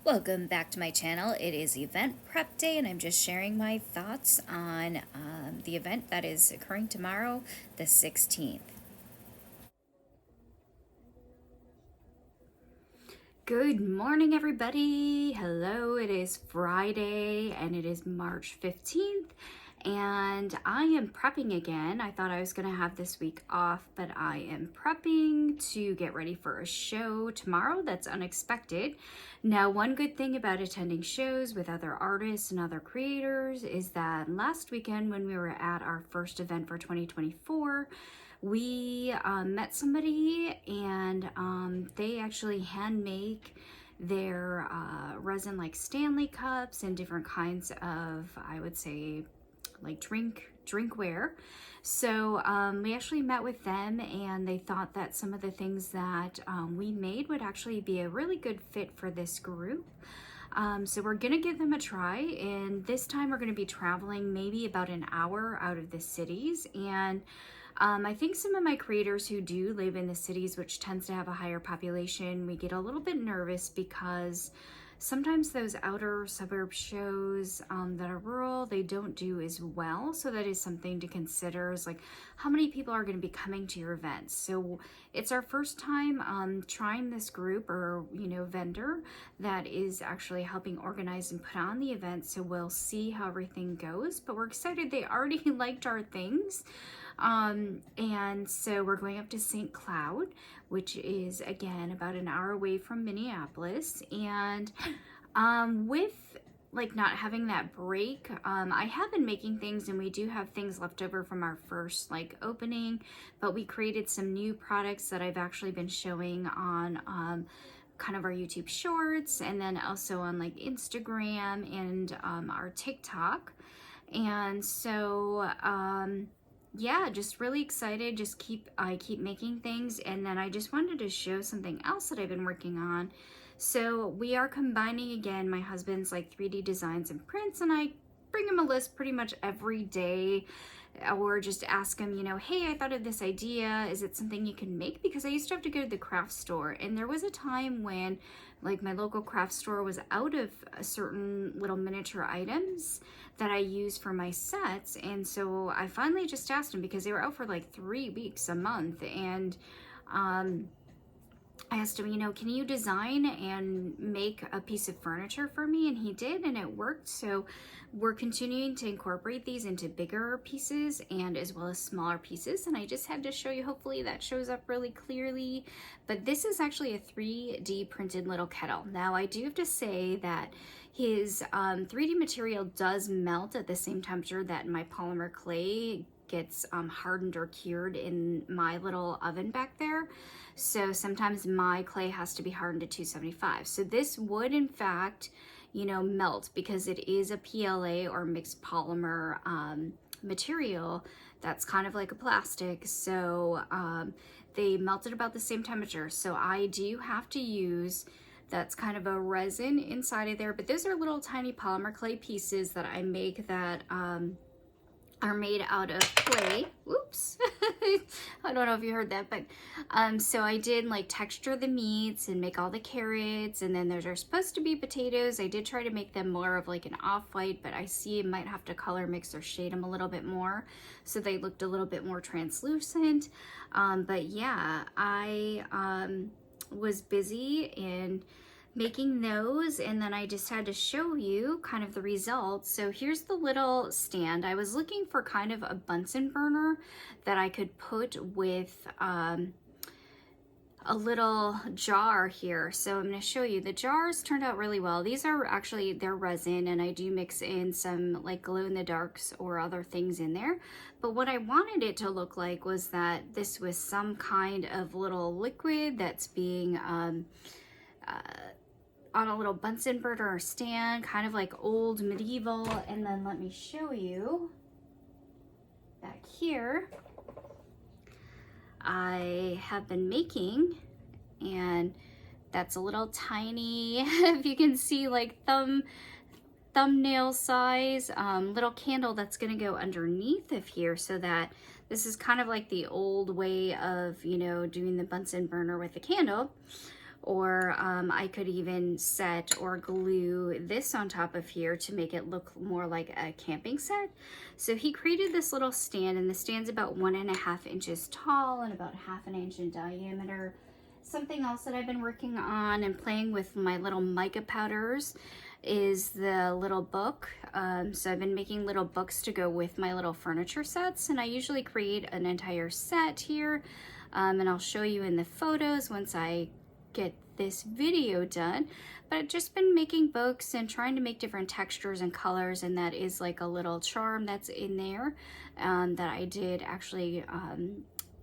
Welcome back to my channel. It is event prep day and I'm just sharing my thoughts on the event that is occurring tomorrow, the 16th. Good morning, everybody. Hello, it is Friday and it is March 15th and I am prepping again. I thought I was going to have this week off, but I am prepping to get ready for a show tomorrow that's unexpected. Now, one good thing about attending shows with other artists and other creators is that last weekend when we were at our first event for 2024, we met somebody and they actually hand make their resin like Stanley cups and different kinds of, I would say, like drinkware. So we actually met with them and they thought that some of the things that we made would actually be a really good fit for this group. So we're gonna give them a try, and this time we're gonna be traveling maybe about an hour out of the cities. And I think some of my creators who do live in the cities, which tends to have a higher population, we get a little bit nervous because sometimes those outer suburb shows that are rural, they don't do as well. So that is something to consider, is like how many people are going to be coming to your events. So it's our first time trying this group or vendor that is actually helping organize and put on the event. So we'll see how everything goes, but we're excited. They already liked our things. And so we're going up to St. Cloud, which is again about an hour away from Minneapolis. And with like not having that break, I have been making things and we do have things left over from our first like opening, but we created some new products that I've actually been showing on kind of our YouTube shorts and then also on like Instagram and our TikTok. And so yeah, just really excited. I keep making things, and then I just wanted to show something else that I've been working on. So we are combining again my husband's like 3D designs and prints, and I bring him a list pretty much every day, or just ask him, hey, I thought of this idea. Is it something you can make? Because I used to have to go to the craft store, and there was a time when like my local craft store was out of certain little miniature items that I use for my sets. And so I finally just asked him, because they were out for like 3 weeks, a month. And I asked him, can you design and make a piece of furniture for me? And he did, and it worked. So we're continuing to incorporate these into bigger pieces and as well as smaller pieces. And I just had to show you, hopefully that shows up really clearly. But this is actually a 3D printed little kettle. Now I do have to say that his 3D material does melt at the same temperature that my polymer clay gets hardened or cured in my little oven back there. So sometimes my clay has to be hardened to 275. So this would in fact, melt, because it is a PLA or mixed polymer material that's kind of like a plastic. So they melt at about the same temperature. So I do have to use, that's kind of a resin inside of there, but those are little tiny polymer clay pieces that I make that are made out of clay. Whoops. I don't know if you heard that, but so I did like texture the meats and make all the carrots, and then there are supposed to be potatoes. I did try to make them more of like an off-white, but I see I might have to color mix or shade them a little bit more so they looked a little bit more translucent. But yeah, I was busy in making those, and then I just had to show you kind of the results. So here's the little stand. I was looking for kind of a Bunsen burner that I could put with a little jar here. So I'm going to show you. The jars turned out really well. These are actually, they're resin, and I do mix in some like glow in the darks or other things in there. But what I wanted it to look like was that this was some kind of little liquid that's being on a little Bunsen burner or stand, kind of like old medieval. And then let me show you back here. I have been making, and that's a little tiny, if you can see, like thumbnail size little candle that's going to go underneath of here, so that this is kind of like the old way of doing the Bunsen burner with the candle. or I could even set or glue this on top of here to make it look more like a camping set. So he created this little stand, and the stand's about 1.5 inches tall and about 1/2 inch in diameter. Something else that I've been working on and playing with my little mica powders is the little book. So I've been making little books to go with my little furniture sets, and I usually create an entire set here, and I'll show you in the photos once I get this video done. But I've just been making books and trying to make different textures and colors, and that is like a little charm that's in there that I did actually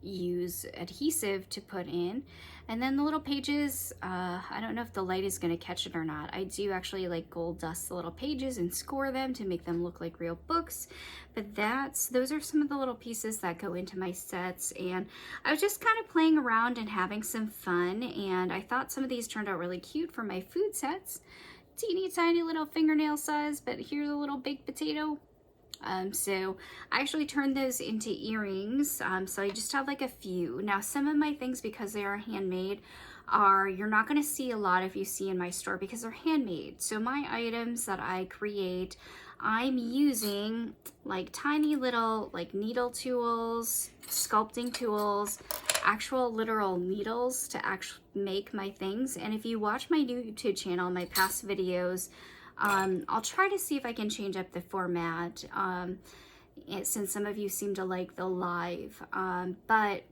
use adhesive to put in. And then the little pages, I don't know if the light is going to catch it or not. I do actually like gold dust the little pages and score them to make them look like real books. But those are some of the little pieces that go into my sets. And I was just kind of playing around and having some fun. And I thought some of these turned out really cute for my food sets. Teeny tiny little fingernail size, but here's a little baked potato. So I actually turned those into earrings. So I just have like a few. Now some of my things, because they are handmade, you're not going to see a lot if you see in my store because they're handmade. So my items that I create, I'm using like tiny little like needle tools, sculpting tools, actual literal needles to actually make my things. And if you watch my new YouTube channel, my past videos, I'll try to see if I can change up the format, since some of you seem to like the live, but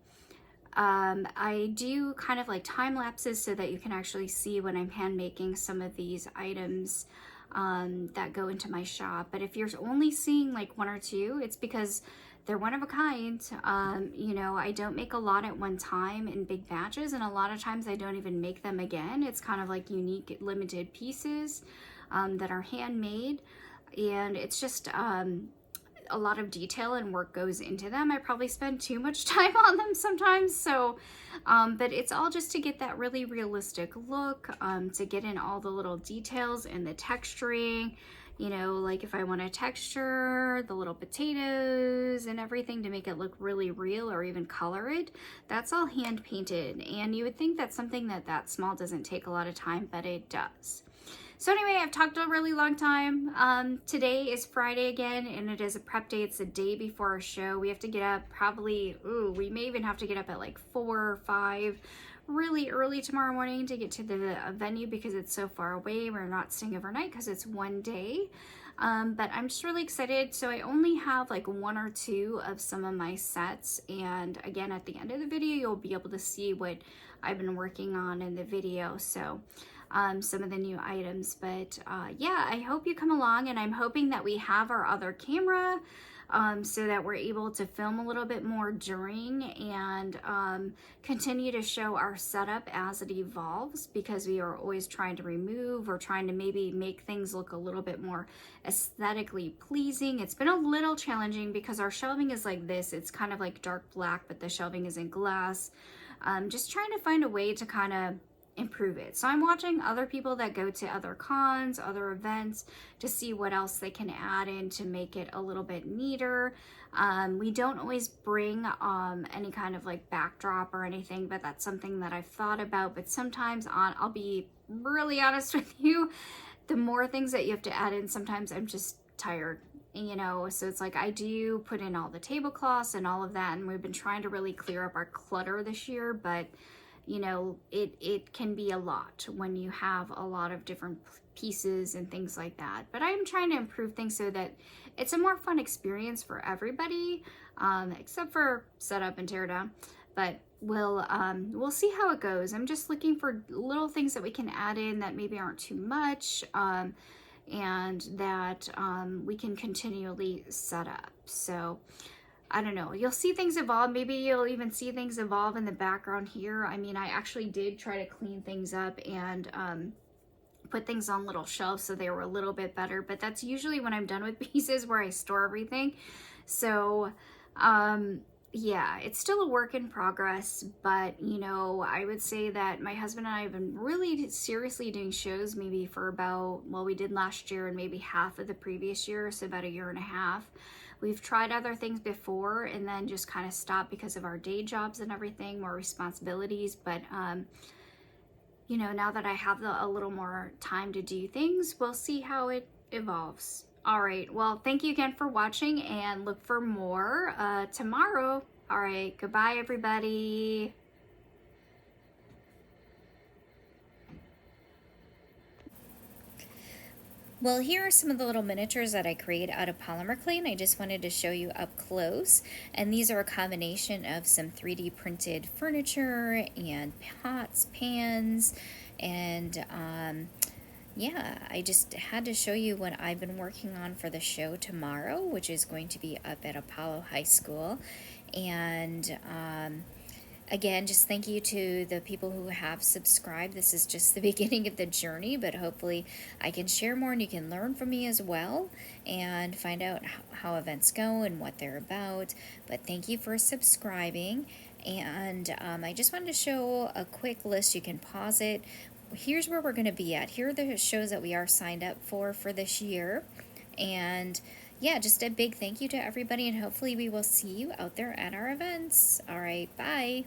I do kind of like time lapses so that you can actually see when I'm hand making some of these items that go into my shop. But if you're only seeing like one or two, it's because they're one of a kind. You know, I don't make a lot at one time in big batches, and a lot of times I don't even make them again. It's kind of like unique limited pieces that are handmade, and it's just a lot of detail and work goes into them. I probably spend too much time on them sometimes, so but it's all just to get that really realistic look, to get in all the little details and the texturing, you know, like if I want to texture the little potatoes and everything to make it look really real, or even color it, that's all hand painted. And you would think that something that small doesn't take a lot of time, but it does. So anyway, I've talked a really long time. Today is Friday again, and it is a prep day. It's the day before our show. We have to get up probably, we may even have to get up at like 4 or 5 really early tomorrow morning to get to the venue because it's so far away. We're not staying overnight because it's one day. But I'm just really excited. So I only have like 1 or 2 of some of my sets. And again, at the end of the video, you'll be able to see what I've been working on in the video. So some of the new items, but yeah, I hope you come along, and I'm hoping that we have our other camera so that we're able to film a little bit more during, and continue to show our setup as it evolves, because we are always trying to remove or trying to maybe make things look a little bit more aesthetically pleasing. It's been a little challenging because our shelving is like this. It's kind of like dark black, but the shelving is in glass. Just trying to find a way to kind of improve it. So I'm watching other people that go to other cons, other events, to see what else they can add in to make it a little bit neater. We don't always bring any kind of like backdrop or anything, but that's something that I've thought about. But sometimes, I'll be really honest with you, the more things that you have to add in, sometimes I'm just tired, you know. So it's like I do put in all the tablecloths and all of that, and we've been trying to really clear up our clutter this year, but you know, it can be a lot when you have a lot of different pieces and things like that. But I'm trying to improve things so that it's a more fun experience for everybody, except for setup and tear down. But we'll see how it goes. I'm just looking for little things that we can add in that maybe aren't too much, and that we can continually set up. So I don't know, you'll see things evolve. Maybe you'll even see things evolve in the background here. I mean, I actually did try to clean things up and put things on little shelves so they were a little bit better, but that's usually when I'm done with pieces where I store everything. So yeah, it's still a work in progress, but you know, I would say that my husband and I have been really seriously doing shows maybe for about, well, we did last year and maybe half of the previous year, so about 1.5 years. We've tried other things before and then just kind of stopped because of our day jobs and everything, more responsibilities. But you know, now that I have a little more time to do things, we'll see how it evolves. All right, well, thank you again for watching, and look for more tomorrow. All right, goodbye, everybody. Well, here are some of the little miniatures that I create out of polymer clay, and I just wanted to show you up close. And these are a combination of some 3D printed furniture and pots, pans, and yeah, I just had to show you what I've been working on for the show tomorrow, which is going to be up at Apollo High School. And again, just thank you to the people who have subscribed. This is just the beginning of the journey, but hopefully I can share more and you can learn from me as well and find out how events go and what they're about. But thank you for subscribing. And I just wanted to show a quick list. You can pause it. Here's where we're going to be at. Here are the shows that we are signed up for this year. And yeah, just a big thank you to everybody, and hopefully we will see you out there at our events. All right, bye.